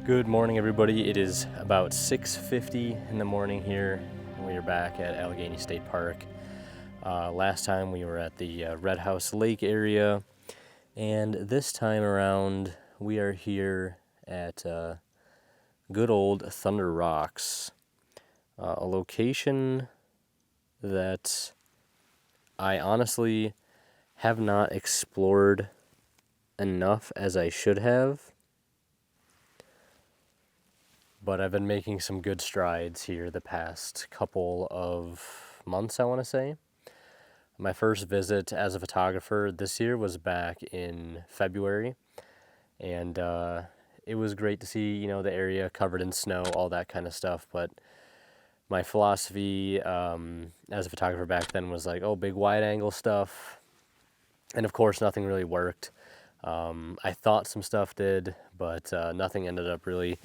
Good morning, everybody. It is about 6:50 in the morning here. We are back at Allegany State Park. Last time we were at the Red House Lake area, and this time around we are here at good old Thunder Rocks, a location that I honestly have not explored enough as I should have. But I've been making some good strides here the past couple of months, I want to say. My first visit as a photographer this year was back in February, and it was great to see, the area covered in snow, all that kind of stuff. But my philosophy as a photographer back then was like, oh, big wide angle stuff. And of course, nothing really worked. I thought some stuff did, but nothing ended up really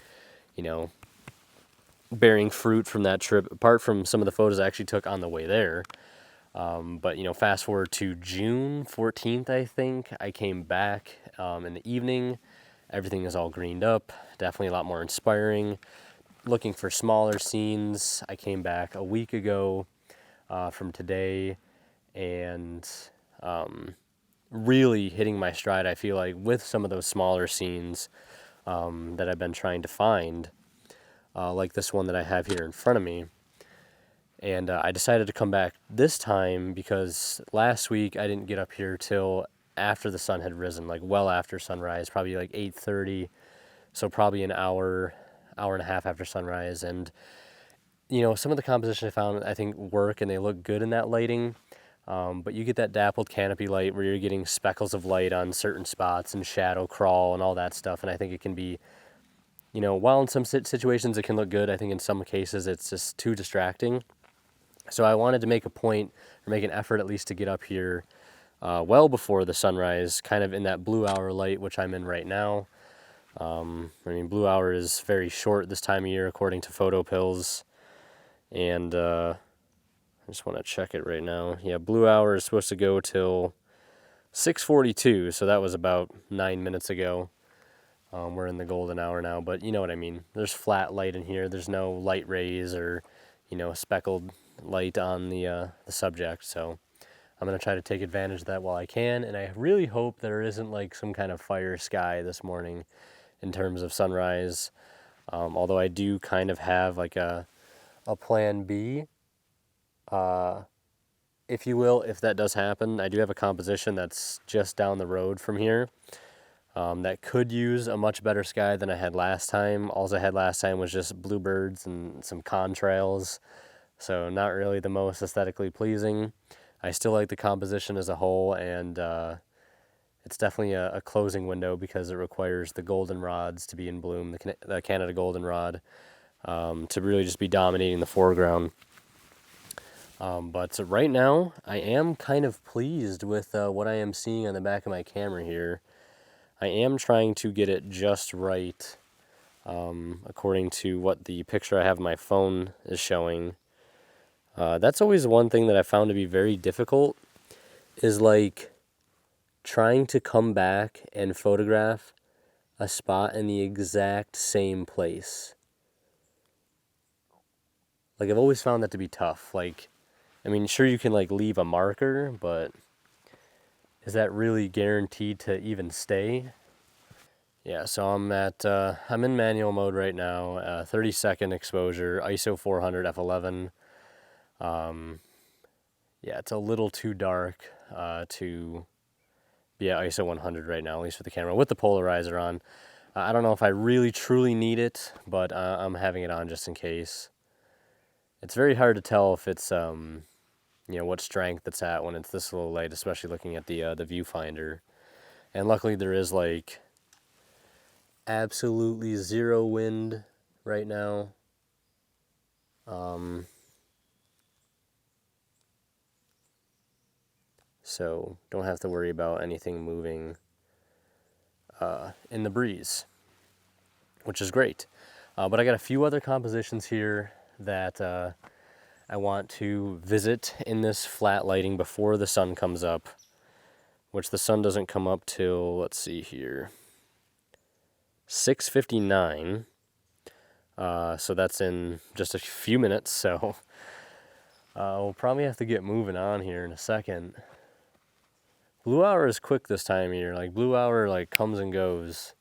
bearing fruit from that trip, apart from some of the photos I actually took on the way there. But, fast forward to June 14th, I think, I came back in the evening. Everything is all greened up, definitely a lot more inspiring. Looking for smaller scenes. I came back a week ago from today, and really hitting my stride, I feel like, with some of those smaller scenes that I've been trying to find, like this one that I have here in front of me. And I decided to come back this time because last week I didn't get up here till after the sun had risen, like well after sunrise, probably like 8:30, so probably an hour and a half after sunrise. And some of the composition I found, I think, work, and they look good in that lighting. But you get that dappled canopy light where you're getting speckles of light on certain spots and shadow crawl and all that stuff. And I think it can be, while in some situations it can look good, I think in some cases it's just too distracting. So I wanted to make a point, or make an effort at least, to get up here well before the sunrise, kind of in that blue hour light, which I'm in right now. Blue hour is very short this time of year according to photo pills. And I just want to check it right now. Yeah, blue hour is supposed to go till 6:42, so that was about 9 minutes ago. We're in the golden hour now, but you know what I mean. There's flat light in here. There's no light rays or, speckled light on the subject. So I'm going to try to take advantage of that while I can. And I really hope there isn't like some kind of fire sky this morning in terms of sunrise. Although I do kind of have like a plan B, if you will, if that does happen. I do have a composition that's just down the road from here. That could use a much better sky than I had last time. All I had last time was just bluebirds and some contrails, so not really the most aesthetically pleasing. I still like the composition as a whole, and it's definitely a closing window because it requires the goldenrods to be in bloom, the Canada goldenrod, to really just be dominating the foreground. But right now, I am kind of pleased with what I am seeing on the back of my camera here. I am trying to get it just right, according to what the picture I have on my phone is showing. That's always one thing that I found to be very difficult, is like trying to come back and photograph a spot in the exact same place. Like, I've always found that to be tough. Like, sure, you can like leave a marker, but is that really guaranteed to even stay? Yeah, so I'm in manual mode right now, 30-second exposure, ISO 400 f11. Yeah, it's a little too dark to be at ISO 100 right now, at least with the camera, with the polarizer on. I don't know if I really truly need it, but I'm having it on just in case. It's very hard to tell if it's what strength it's at when it's this low light, especially looking at the viewfinder. And luckily there is like absolutely zero wind right now. So don't have to worry about anything moving in the breeze, which is great. But I got a few other compositions here that I want to visit in this flat lighting before the sun comes up, which the sun doesn't come up till, let's see here, 6:59. So that's in just a few minutes, so we'll probably have to get moving on here in a second. Blue hour is quick this time of year. Like, blue hour, like, comes and goes.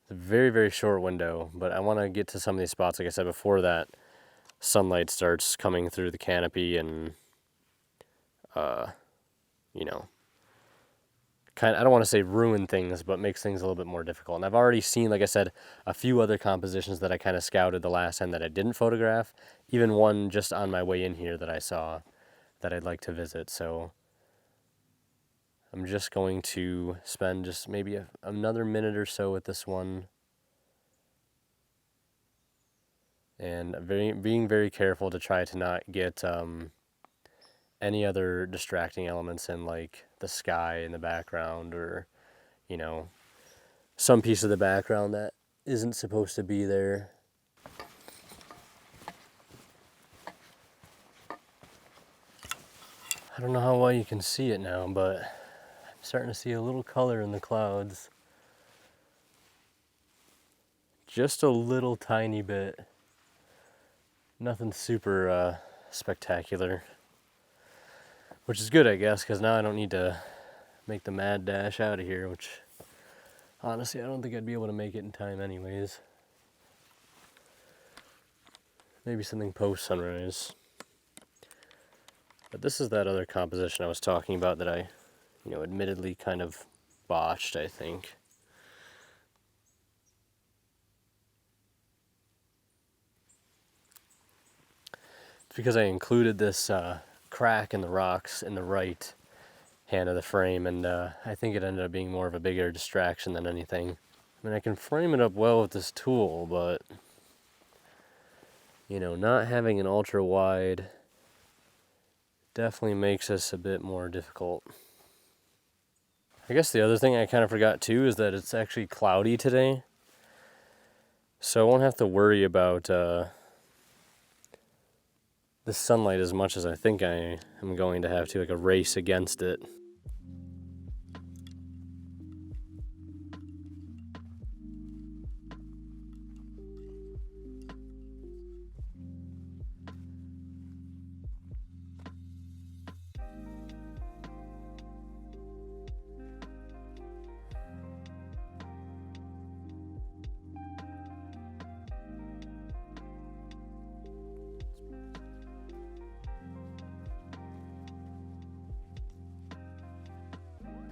It's a very, very short window, but I want to get to some of these spots, like I said, before that sunlight starts coming through the canopy and, you know, I don't want to say ruin things, but makes things a little bit more difficult. And I've already seen, like I said, a few other compositions that I kind of scouted the last time that I didn't photograph. Even one just on my way in here that I saw that I'd like to visit. So I'm just going to spend just maybe another minute or so with this one. And being very careful to try to not get any other distracting elements in, like the sky in the background, or, you know, some piece of the background that isn't supposed to be there. I don't know how well you can see it now, but I'm starting to see a little color in the clouds. Just a little tiny bit. Nothing super spectacular. Which is good, I guess, because now I don't need to make the mad dash out of here, which honestly I don't think I'd be able to make it in time anyways. Maybe something post-sunrise. But this is that other composition I was talking about that I, admittedly kind of botched, I think. It's because I included this crack in the rocks in the right hand of the frame, and I think it ended up being more of a bigger distraction than anything. I mean, I can frame it up well with this tool, but, not having an ultra wide definitely makes this a bit more difficult. I guess the other thing I kind of forgot too is that it's actually cloudy today, so I won't have to worry about the sunlight as much as I think I am going to have to, like a race against it.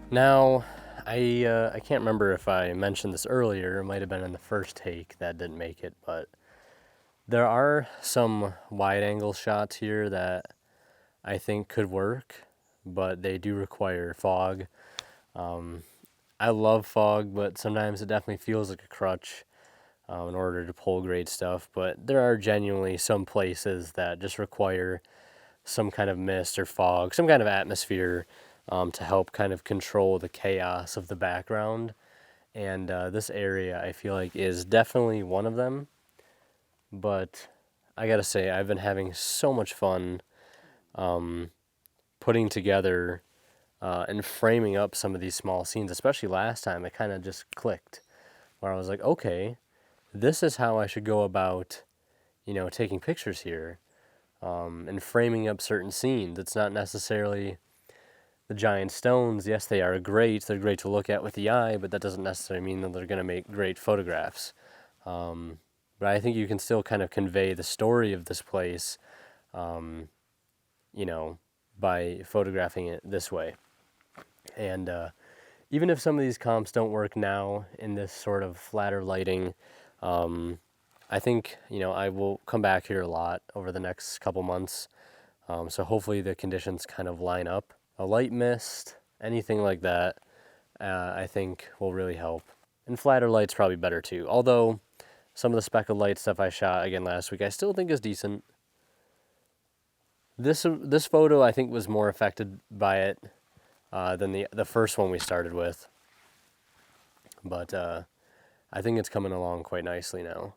Now, I can't remember if I mentioned this earlier. It might have been in the first take that didn't make it, but there are some wide-angle shots here that I think could work, but they do require fog. I love fog, but sometimes it definitely feels like a crutch in order to pull great stuff. But there are genuinely some places that just require some kind of mist or fog, some kind of atmosphere to help kind of control the chaos of the background. And this area, I feel like, is definitely one of them. But I gotta say, I've been having so much fun putting together and framing up some of these small scenes, especially last time. It kind of just clicked, where I was like, okay, this is how I should go about, taking pictures here and framing up certain scenes. It's not necessarily the giant stones. Yes, they are great. They're great to look at with the eye, but that doesn't necessarily mean that they're going to make great photographs. But I think you can still kind of convey the story of this place, by photographing it this way. And even if some of these comps don't work now in this sort of flatter lighting, I think, I will come back here a lot over the next couple months. So hopefully the conditions kind of line up. A light mist, anything like that, I think will really help. And flatter light's probably better too. Although some of the speckled light stuff I shot again last week, I still think is decent. This photo I think was more affected by it than the first one we started with. But I think it's coming along quite nicely now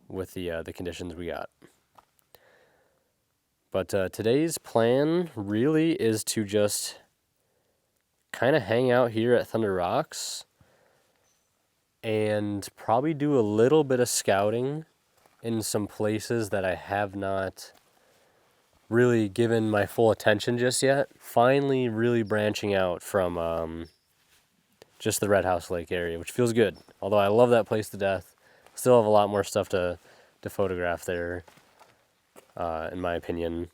with the conditions we got. But today's plan really is to just kind of hang out here at Thunder Rocks and probably do a little bit of scouting in some places that I have not really given my full attention just yet. Finally really branching out from just the Red House Lake area, which feels good. Although I love that place to death. Still have a lot more stuff to photograph there, in my opinion.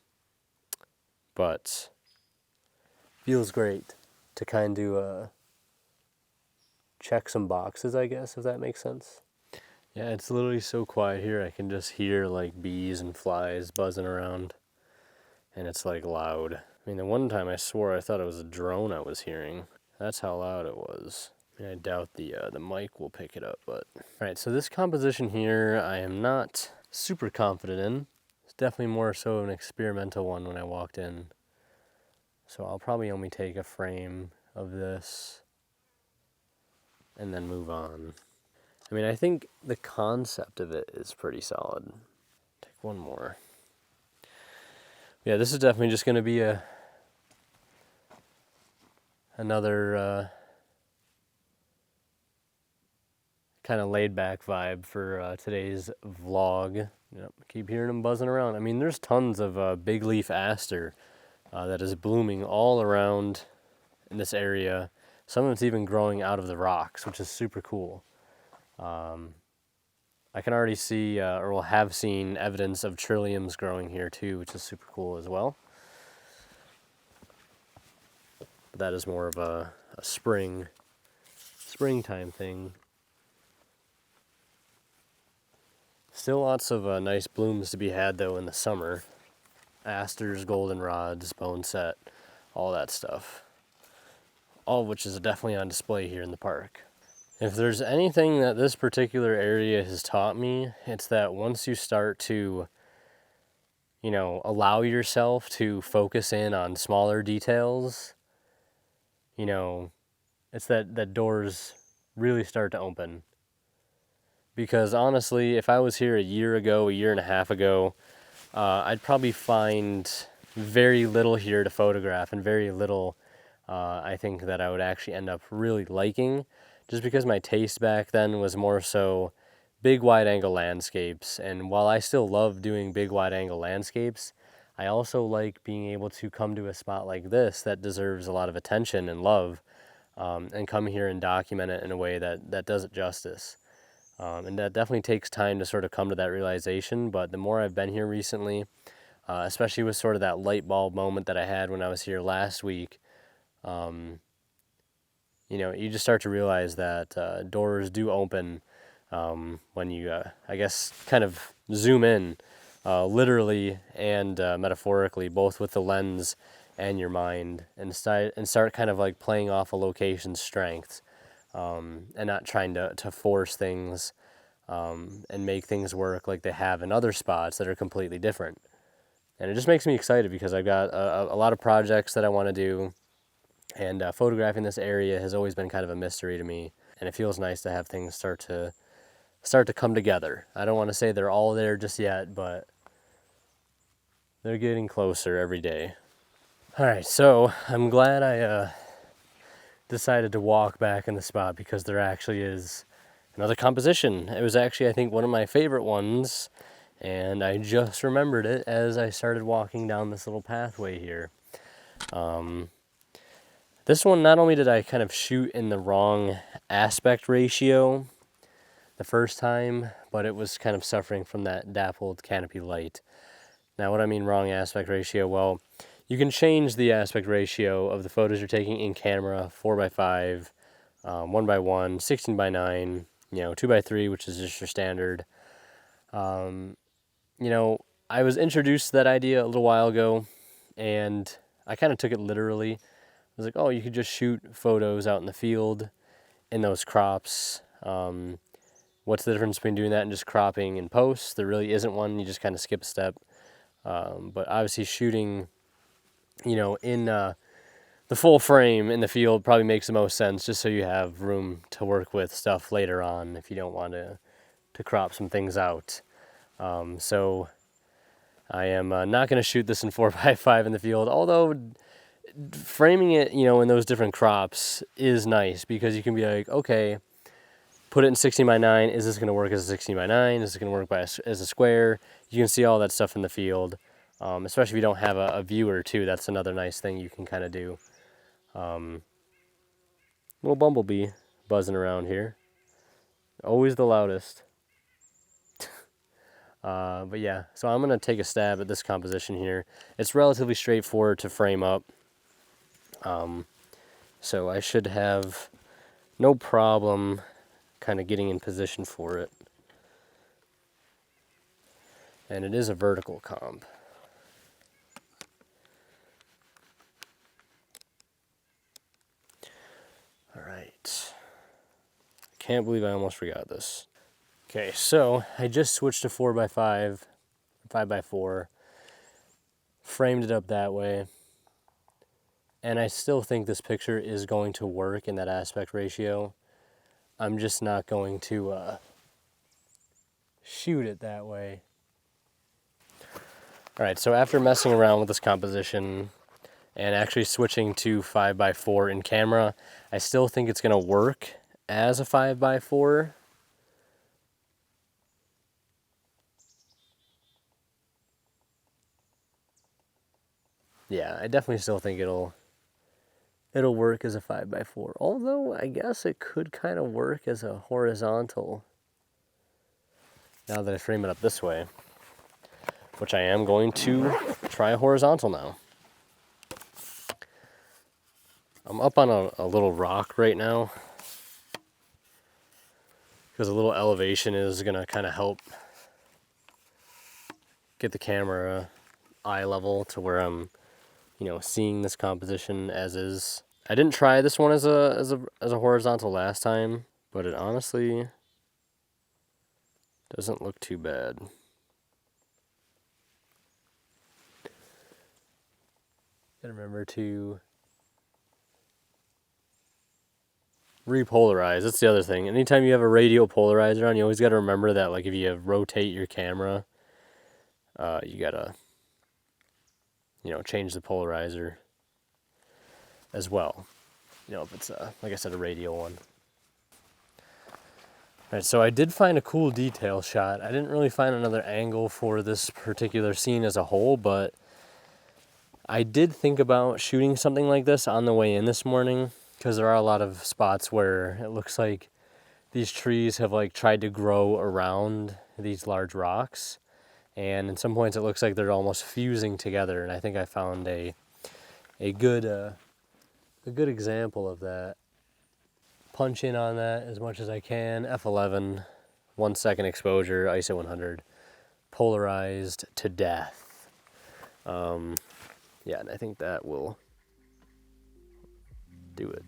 But feels great to kind of check some boxes, I guess, if that makes sense. Yeah, it's literally so quiet here. I can just hear like bees and flies buzzing around. And it's like loud. I mean, the one time I swore I thought it was a drone I was hearing. That's how loud it was. I mean, I doubt the mic will pick it up, but... Alright, so this composition here I am not super confident in. It's definitely more so an experimental one when I walked in. So I'll probably only take a frame of this and then move on. I mean, I think the concept of it is pretty solid. Take one more. Yeah, this is definitely just going to be another kind of laid-back vibe for today's vlog. Yep, keep hearing them buzzing around. I mean, there's tons of big leaf aster that is blooming all around in this area. Some of it's even growing out of the rocks, which is super cool. I can already see, or will have seen, evidence of trilliums growing here too, which is super cool as well. But that is more of a springtime thing. Still lots of nice blooms to be had though in the summer. Asters, goldenrods, boneset, all that stuff. All of which is definitely on display here in the park. If there's anything that this particular area has taught me, it's that once you start to, you know, allow yourself to focus in on smaller details, you know, it's that doors really start to open. Because honestly, if I was here a year ago, a year and a half ago, I'd probably find very little here to photograph and very little I think that I would actually end up really liking, just because my taste back then was more so big wide-angle landscapes. And while I still love doing big wide-angle landscapes, I also like being able to come to a spot like this that deserves a lot of attention and love, and come here and document it in a way that does it justice. And that definitely takes time to sort of come to that realization, but the more I've been here recently, especially with sort of that light bulb moment that I had when I was here last week, you know, you just start to realize that doors do open when you, I guess, kind of zoom in, literally and metaphorically, both with the lens and your mind, and start kind of like playing off a location's strengths, and not trying to force things and make things work like they have in other spots that are completely different. And it just makes me excited because I've got a lot of projects that I want to do. And photographing this area has always been kind of a mystery to me, and it feels nice to have things start to come together. I don't want to say they're all there just yet, but they're getting closer every day. All right, so I'm glad I decided to walk back in the spot because there actually is another composition. It was actually, I think, one of my favorite ones, and I just remembered it as I started walking down this little pathway here. This one, not only did I kind of shoot in the wrong aspect ratio the first time, but it was kind of suffering from that dappled canopy light. Now, what I mean wrong aspect ratio, well, you can change the aspect ratio of the photos you're taking in camera, 4x5, 1x1, 16x9, you know, 2x3, which is just your standard. You know, I was introduced to that idea a little while ago, and I kind of took it literally. I was like, oh, you could just shoot photos out in the field in those crops. What's the difference between doing that and just cropping in post? There really isn't one. You just kind of skip a step. But obviously shooting, you know, in the full frame in the field probably makes the most sense, just so you have room to work with stuff later on if you don't want to crop some things out. So I am not going to shoot this in 4x5 in the field, although framing it, you know, in those different crops is nice because you can be like, okay, put it in 16:9. Is this going to work as a 16:9? Is it going to work as a square? You can see all that stuff in the field, especially if you don't have a viewer too. That's another nice thing you can kind of do. Little bumblebee buzzing around here. Always the loudest. But yeah, so I'm going to take a stab at this composition here. It's relatively straightforward to frame up. So I should have no problem kind of getting in position for it. And it is a vertical comp. All right. Can't believe I almost forgot this. Okay, so I just switched to 4x5, 5x4, framed it up that way, and I still think this picture is going to work in that aspect ratio. I'm just not going to shoot it that way. All right, so after messing around with this composition and actually switching to 5x4 in camera, I still think it's going to work as a 5x4. Yeah, I definitely still think it'll work as a 5x4. Although I guess it could kind of work as a horizontal. Now that I frame it up this way, which I am going to try a horizontal now. I'm up on a little rock right now because a little elevation is going to kind of help get the camera eye level to where I'm, seeing this composition as is. I didn't try this one as a horizontal last time, but it honestly doesn't look too bad. Gotta remember to repolarize. That's the other thing. Anytime you have a radial polarizer on, you always gotta remember that, like, if you rotate your camera, you gotta, change the polarizer as well. If it's, like I said, a radial one. Alright, so I did find a cool detail shot. I didn't really find another angle for this particular scene as a whole, but I did think about shooting something like this on the way in this morning, because there are a lot of spots where it looks like these trees have tried to grow around these large rocks, and in some points it looks like they're almost fusing together, and I think I found a good example of that. Punch in on that as much as I can. F11, 1 second exposure, ISO 100, polarized to death. Yeah, and I think that will do it.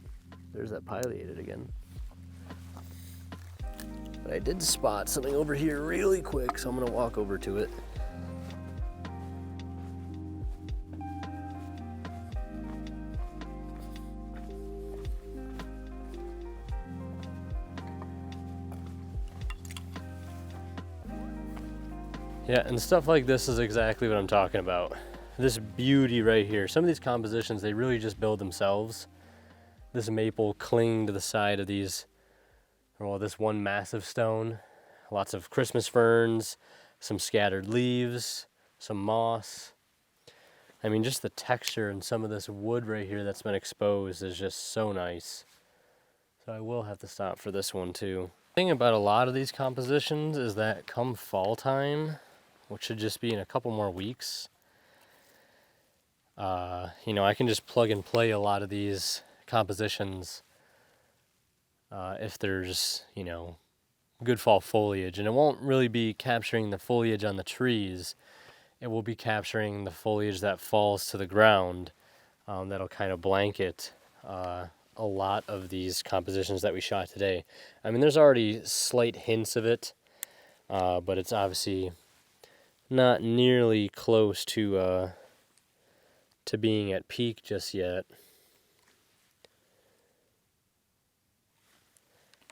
There's that pileated again. But I did spot something over here really quick, so I'm gonna walk over to it. Yeah, and stuff like this is exactly what I'm talking about. This beauty right here. Some of these compositions, they really just build themselves. This maple clinging to the side of these, this one massive stone. Lots of Christmas ferns, some scattered leaves, some moss. I mean, just the texture and some of this wood right here that's been exposed is just so nice. So I will have to stop for this one too. The thing about a lot of these compositions is that come fall time, which should just be in a couple more weeks, I can just plug and play a lot of these compositions if there's, good fall foliage. And it won't really be capturing the foliage on the trees. It will be capturing the foliage that falls to the ground. That'll kind of blanket a lot of these compositions that we shot today. I mean, there's already slight hints of it, but it's obviously not nearly close to being at peak just yet.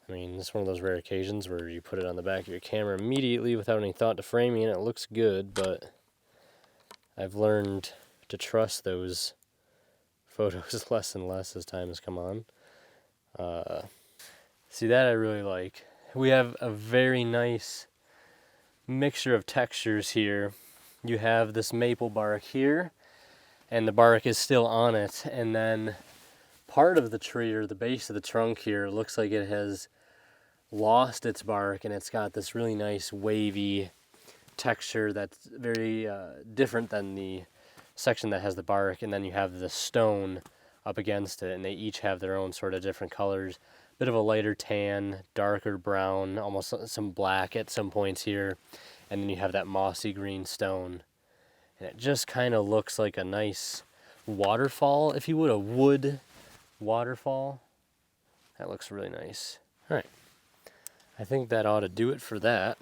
I mean, it's one of those rare occasions where you put it on the back of your camera immediately without any thought to framing, and it looks good, but I've learned to trust those photos less and less as time has come on. See, that I really like. we have a very nice mixture of textures here. You have this maple bark here, and the bark is still on it, and then part of the tree, or the base of the trunk here, looks like it has lost its bark, and it's got this really nice wavy texture that's very different than the section that has the bark. And then you have the stone up against it, and they each have their own sort of different colors. Bit of a lighter tan, darker brown, almost some black at some points here, and then you have that mossy green stone, and it just kind of looks like a nice waterfall, if you would, a wood waterfall. That looks really nice. All right, I think that ought to do it for that.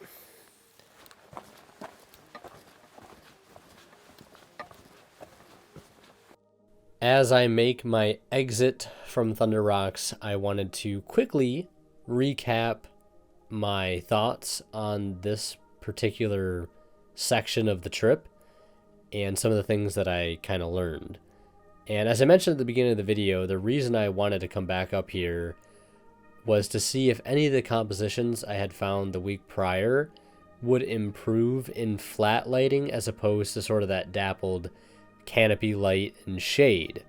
As I make my exit from Thunder Rocks, I wanted to quickly recap my thoughts on this particular section of the trip and some of the things that I kind of learned. And as I mentioned at the beginning of the video, the reason I wanted to come back up here was to see if any of the compositions I had found the week prior would improve in flat lighting as opposed to sort of that dappled canopy light and shade.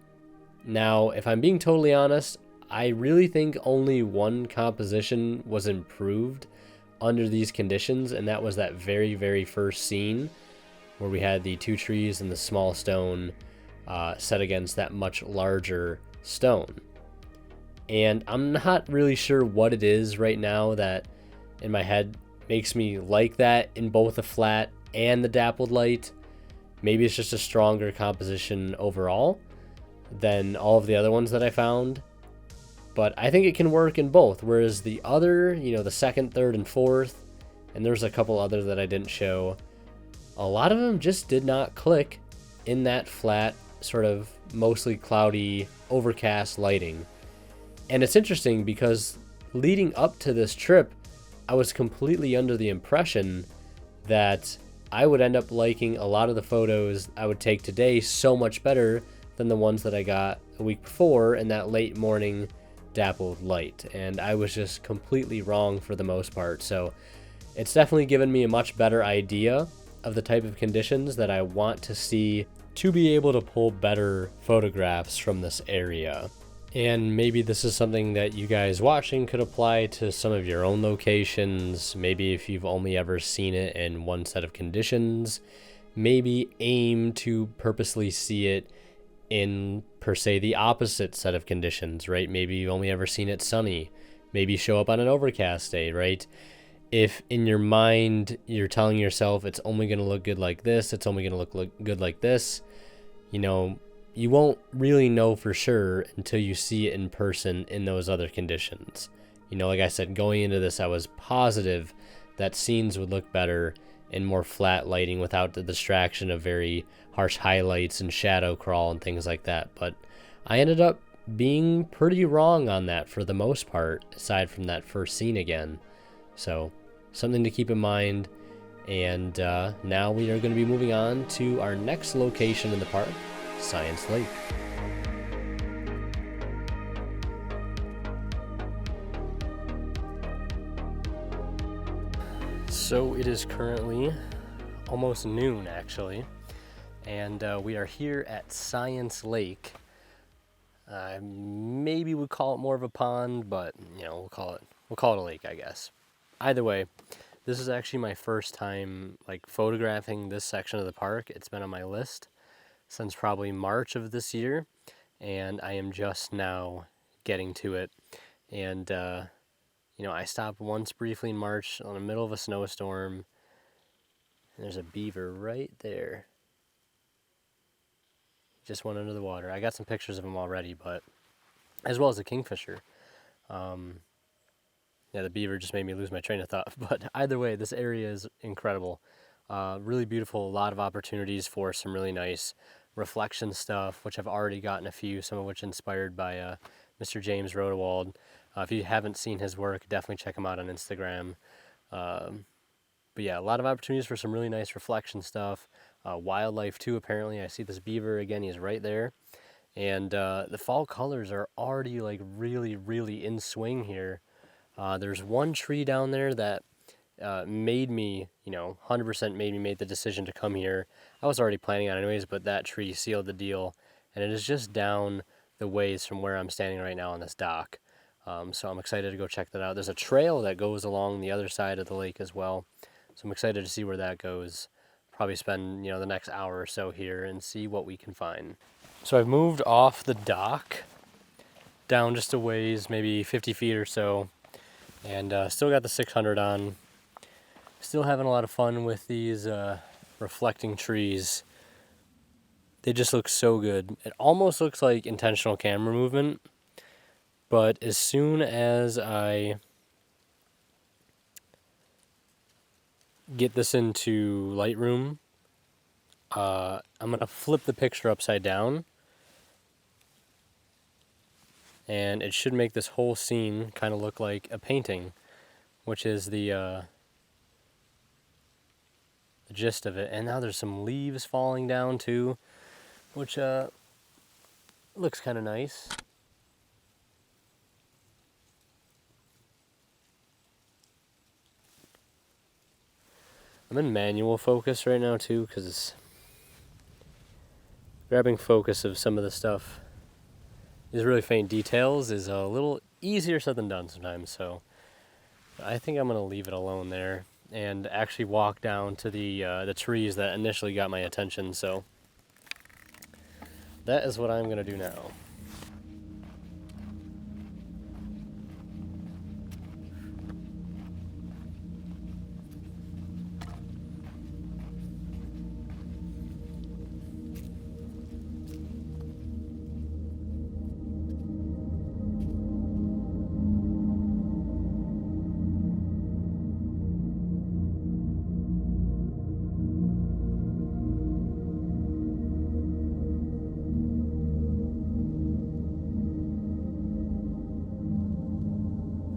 Now, if I'm being totally honest, I really think only one composition was improved under these conditions, and that was that very, very first scene where we had the two trees and the small stone set against that much larger stone. And I'm not really sure what it is right now that in my head makes me like that in both the flat and the dappled light. Maybe it's just a stronger composition overall than all of the other ones that I found. But I think it can work in both. Whereas the other, the second, third, and fourth, and there's a couple other that I didn't show, a lot of them just did not click in that flat, sort of mostly cloudy, overcast lighting. And it's interesting because leading up to this trip, I was completely under the impression that I would end up liking a lot of the photos I would take today so much better than the ones that I got a week before in that late morning dappled light. And I was just completely wrong for the most part. So it's definitely given me a much better idea of the type of conditions that I want to see to be able to pull better photographs from this area. And maybe this is something that you guys watching could apply to some of your own locations. Maybe if you've only ever seen it in one set of conditions, maybe aim to purposely see it in, per se, the opposite set of conditions, right? Maybe you've only ever seen it sunny. Maybe show up on an overcast day, right? If in your mind you're telling yourself it's only going to look good like this, it's only going to look good like this, you won't really know for sure until you see it in person in those other conditions. Like I said, going into this, I was positive that scenes would look better in more flat lighting without the distraction of very harsh highlights and shadow crawl and things like that. But I ended up being pretty wrong on that for the most part, aside from that first scene again. So something to keep in mind. And now we are going to be moving on to our next location in the park, Science Lake. So it is currently almost noon, actually, and we are here at Science Lake. Maybe we'd call it more of a pond, but we'll call it a lake, I guess. Either way, this is actually my first time photographing this section of the park. It's been on my list since probably March of this year, and I am just now getting to it. And I stopped once briefly in March in the middle of a snowstorm, and there's a beaver right there. Just went under the water. I got some pictures of him already, but as well as the kingfisher. The beaver just made me lose my train of thought. But either way, this area is incredible. Really beautiful, a lot of opportunities for some really nice reflection stuff, which I've already gotten a few, some of which inspired by Mr. James Rodewald. If you haven't seen his work, definitely check him out on Instagram. But yeah, a lot of opportunities for some really nice reflection stuff. Wildlife too, apparently. I see this beaver again, he's right there. And the fall colors are already really, really in swing here. There's one tree down there that made me, 100% made me make the decision to come here. I was already planning on it anyways, but that tree sealed the deal, and it is just down the ways from where I'm standing right now on this dock. So I'm excited to go check that out. There's a trail that goes along the other side of the lake as well, so I'm excited to see where that goes. Probably spend, the next hour or so here and see what we can find. So I've moved off the dock down just a ways, maybe 50 feet or so, and still got the 600 on. Still having a lot of fun with these reflecting trees. They just look so good. It almost looks like intentional camera movement, but as soon as I get this into Lightroom, I'm going to flip the picture upside down, and it should make this whole scene kind of look like a painting, which is the gist of it. And now there's some leaves falling down too, which looks kind of nice. I'm in manual focus right now too, because grabbing focus of some of the stuff, these really faint details, is a little easier said than done sometimes. So I think I'm going to leave it alone there and actually walk down to the trees that initially got my attention. So that is what I'm going to do now.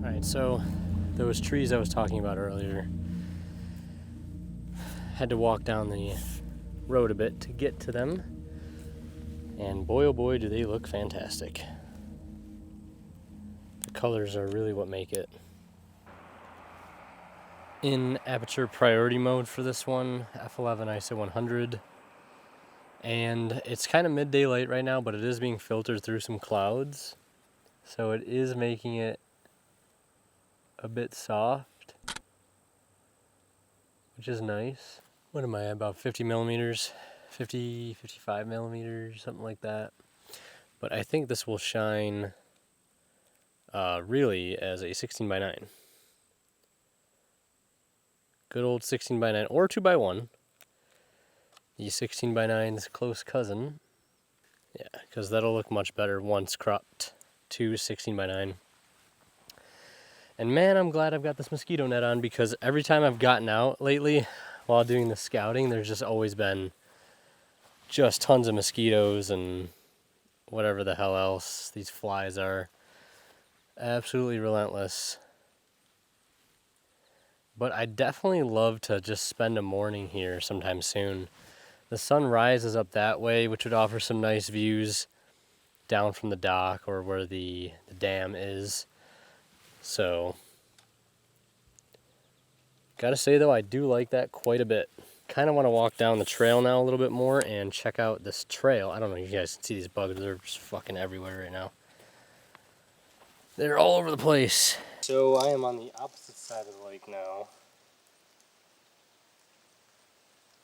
Alright, so those trees I was talking about earlier, had to walk down the road a bit to get to them, and boy oh boy do they look fantastic. The colors are really what make it. In aperture priority mode for this one, f11 ISO 100, and it's kind of midday light right now, but it is being filtered through some clouds, so it is making it a bit soft, which is nice. What am I at, about 50 millimeters, 55 millimeters, something like that. But I think this will shine really as a 16 by 9. Good old 16 by 9 or 2 by 1. The 16 by 9's close cousin. Yeah, because that'll look much better once cropped to 16 by 9. And man, I'm glad I've got this mosquito net on, because every time I've gotten out lately while doing the scouting, there's just always been just tons of mosquitoes and whatever the hell else these flies are. Absolutely relentless. But I definitely love to just spend a morning here sometime soon. The sun rises up that way, which would offer some nice views down from the dock or where the dam is. So, gotta say though, I do like that quite a bit. Kind of want to walk down the trail now a little bit more and check out this trail. I don't know if you guys can see these bugs, they're just fucking everywhere right now. They're all over the place. So I am on the opposite side of the lake now.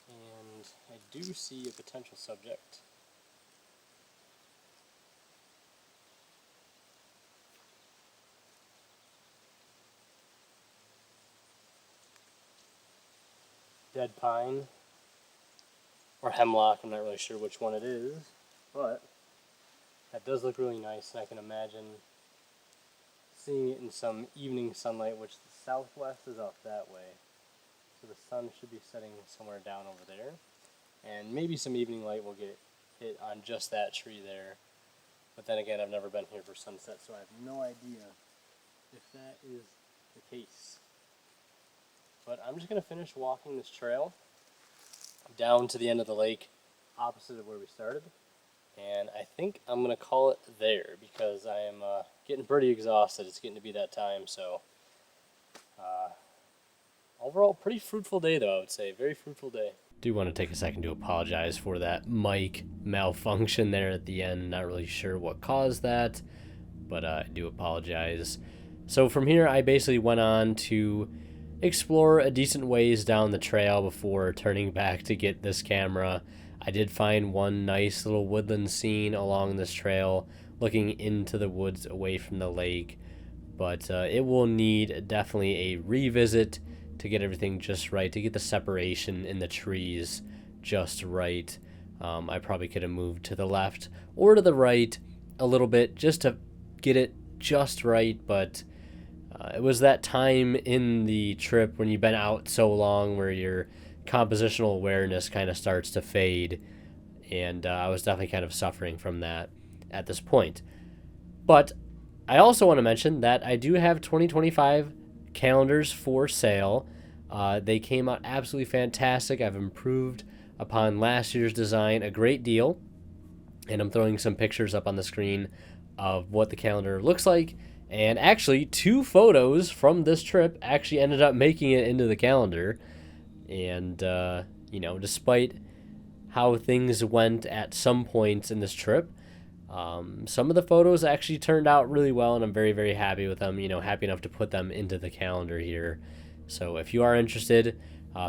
And I do see a potential subject. Dead pine or hemlock, I'm not really sure which one it is, but that does look really nice, and I can imagine seeing it in some evening sunlight, which the southwest is up that way, so the sun should be setting somewhere down over there, and maybe some evening light will get hit on just that tree there. But then again, I've never been here for sunset, so I have no idea if that is the case. But I'm just going to finish walking this trail down to the end of the lake, opposite of where we started. And I think I'm going to call it there, because I am getting pretty exhausted. It's getting to be that time, so Overall, pretty fruitful day, though, I would say. Very fruitful day. Do want to take a second to apologize for that mic malfunction there at the end. Not really sure what caused that, but I do apologize. So from here, I basically went on to explore a decent ways down the trail before turning back to get this camera. I did find one nice little woodland scene along this trail, looking into the woods away from the lake, but it will need definitely a revisit to get everything just right, to get the separation in the trees just right. I probably could have moved to the left or to the right a little bit just to get it just right, but it was that time in the trip when you've been out so long where your compositional awareness kind of starts to fade, and I was definitely kind of suffering from that at this point. But I also want to mention that I do have 2025 calendars for sale. They came out absolutely fantastic. I've improved upon last year's design a great deal, and I'm throwing some pictures up on the screen of what the calendar looks like. And actually, 2 photos from this trip actually ended up making it into the calendar. And, despite how things went at some points in this trip, some of the photos actually turned out really well, and I'm very, very happy with them, happy enough to put them into the calendar here. So if you are interested,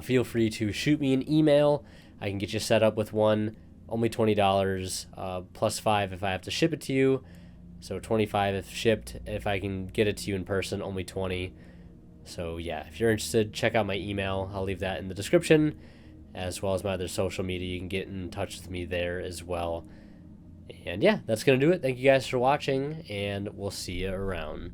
feel free to shoot me an email. I can get you set up with one, only $20, plus $5 if I have to ship it to you. So $25 if shipped. If I can get it to you in person, only $20. So yeah, if you're interested, check out my email. I'll leave that in the description, as well as my other social media. You can get in touch with me there as well. And yeah, that's going to do it. Thank you guys for watching, and we'll see you around.